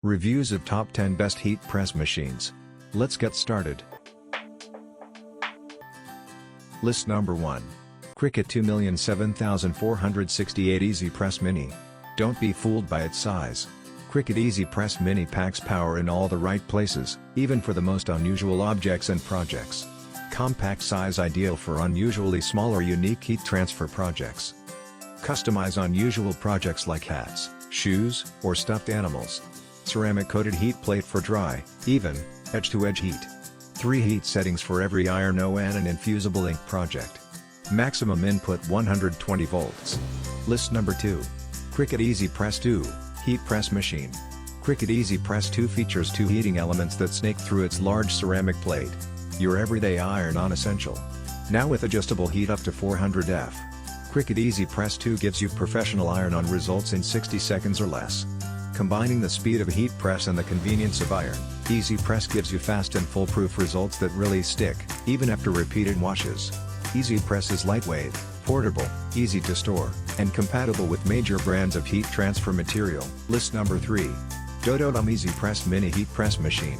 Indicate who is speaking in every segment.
Speaker 1: Reviews of top 10 best heat press machines. Let's get started. List number 1. CRICUT 2,007,468 EasyPress Mini. Don't be fooled by its size. CRICUT EasyPress Mini packs power in all the right places, even for the most unusual objects and projects. Compact size ideal for unusually small or unique heat transfer projects. Customize unusual projects like hats, shoes, or stuffed animals. Ceramic coated heat plate for dry, even, edge-to-edge heat. 3 heat settings for every iron ON and infusible ink project. Maximum input 120 volts. List number 2. CRICUT EasyPress 2, Heat Press Machine. CRICUT EasyPress 2 features 2 heating elements that snake through its large ceramic plate. Your everyday iron-on essential. Now with adjustable heat up to 400 F. CRICUT EasyPress 2 gives you professional iron-on results in 60 seconds or less. Combining the speed of a heat press and the convenience of iron, EasyPress gives you fast and foolproof results that really stick, even after repeated washes. EasyPress is lightweight, portable, easy to store, and compatible with major brands of heat transfer material. List number 3. DODODUM EasyPress Mini Heat Press Machine.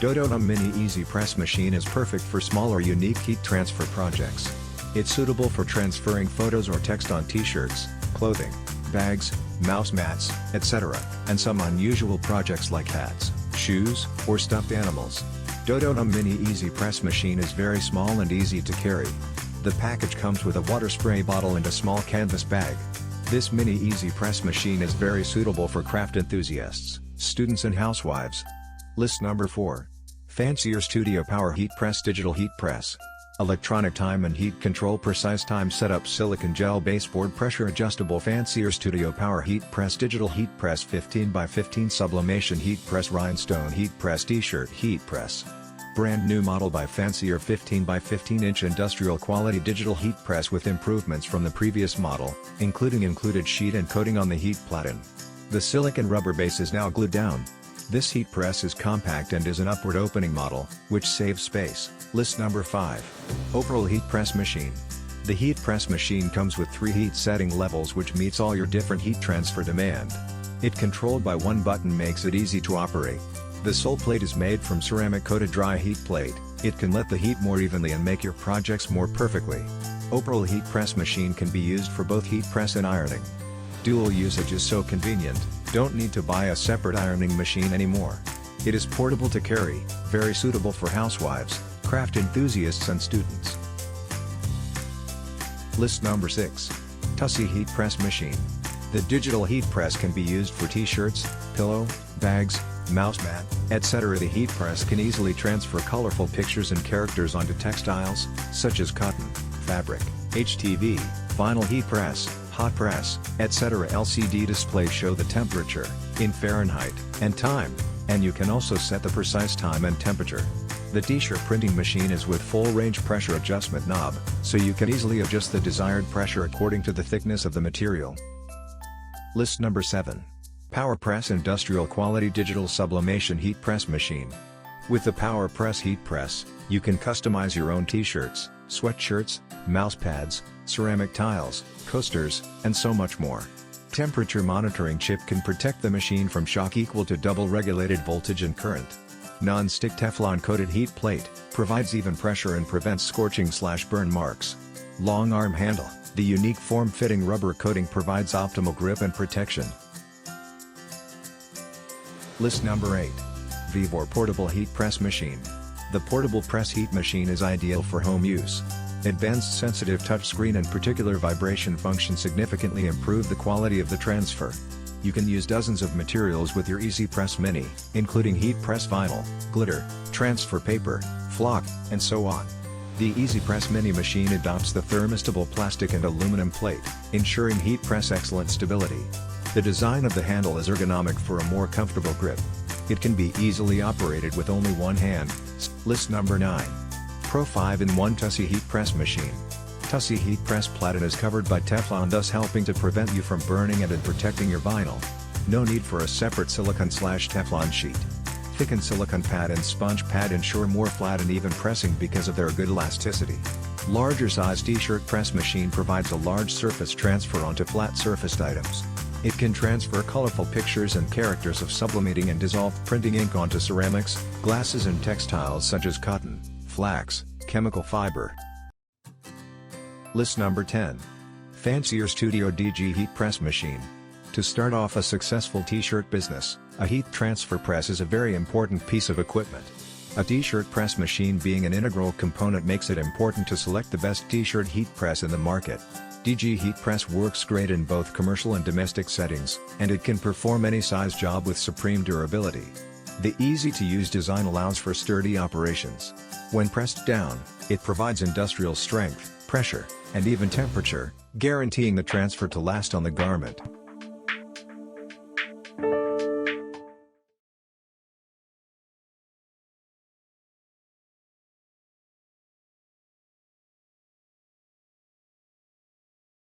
Speaker 1: DODODUM Mini EasyPress Machine is perfect for small or unique heat transfer projects. It's suitable for transferring photos or text on t-shirts, clothing, bags, mouse mats, etc., and some unusual projects like hats, shoes, or stuffed animals. DODODUM Mini EasyPress Machine is very small and easy to carry. The package comes with a water spray bottle and a small canvas bag. This Mini EasyPress Machine is very suitable for craft enthusiasts, students and housewives. List number 4. FANCIERSTUDIO Power Heat Press Digital Heat Press. Electronic time and heat control precise time setup silicon gel baseboard pressure adjustable FANCIERSTUDIO Power Heat Press Digital Heat Press 15x15 Sublimation Heat Press Rhinestone Heat Press T-shirt Heat Press. Brand new model by Fancier 15x15-inch industrial quality digital heat press with improvements from the previous model, including included sheet and coating on the heat platen. The silicon rubber base is now glued down. This heat press is compact and is an upward opening model, which saves space. List number 5. OPROL Heat Press Machine. The heat press machine comes with 3 heat setting levels which meets all your different heat transfer demand. It controlled by one button makes it easy to operate. The sole plate is made from ceramic coated dry heat plate. It can let the heat more evenly and make your projects more perfectly. OPROL Heat Press Machine can be used for both heat press and ironing. Dual usage is so convenient, don't need to buy a separate ironing machine anymore. It is portable to carry, very suitable for housewives, craft enthusiasts and students. List number 6. TUSY Heat Press Machine. The digital heat press can be used for t-shirts, pillow, bags, mouse mat, etc. The heat press can easily transfer colorful pictures and characters onto textiles, such as cotton, fabric, HTV, vinyl heat press, hot press, etc. LCD displays show the temperature, in Fahrenheit, and time, and you can also set the precise time and temperature. The t-shirt printing machine is with full range pressure adjustment knob, so you can easily adjust the desired pressure according to the thickness of the material. List number 7. POWERPRESS Industrial Quality Digital Sublimation Heat Press Machine. With the POWERPRESS heat press, you can customize your own t-shirts, sweatshirts, mouse pads, ceramic tiles, coasters, and so much more. Temperature monitoring chip can protect the machine from shock equal to double regulated voltage and current. Non-stick Teflon coated heat plate, provides even pressure and prevents scorching/burn marks. Long arm handle, the unique form-fitting rubber coating provides optimal grip and protection. List number 8. VEVOR Portable Heat Press Machine. The portable press heat machine is ideal for home use. Advanced sensitive touchscreen and particular vibration function significantly improve the quality of the transfer. You can use dozens of materials with your EasyPress Mini, including heat press vinyl, glitter, transfer paper, flock, and so on. The EasyPress Mini machine adopts the thermostable plastic and aluminum plate, ensuring heat press excellent stability. The design of the handle is ergonomic for a more comfortable grip. It can be easily operated with only one hand. List number 9. Pro 5-in-1 TUSY Heat Press Machine. TUSY Heat Press Platen is covered by Teflon, thus helping to prevent you from burning and protecting your vinyl. No need for a separate silicone/Teflon sheet. Thickened silicone pad and sponge pad ensure more flat and even pressing because of their good elasticity. Larger size t-shirt press machine provides a large surface transfer onto flat surfaced items. It can transfer colorful pictures and characters of sublimating and dissolved printing ink onto ceramics, glasses and textiles such as cotton, flax, chemical fiber. List number 10. FANCIERSTUDIO DG Heat Press Machine. To start off a successful t-shirt business, a heat transfer press is a very important piece of equipment. A t-shirt press machine being an integral component makes it important to select the best t-shirt heat press in the market. DG Heat Press works great in both commercial and domestic settings, and it can perform any size job with supreme durability. The easy-to-use design allows for sturdy operations. When pressed down, it provides industrial strength, pressure, and even temperature, guaranteeing the transfer to last on the garment.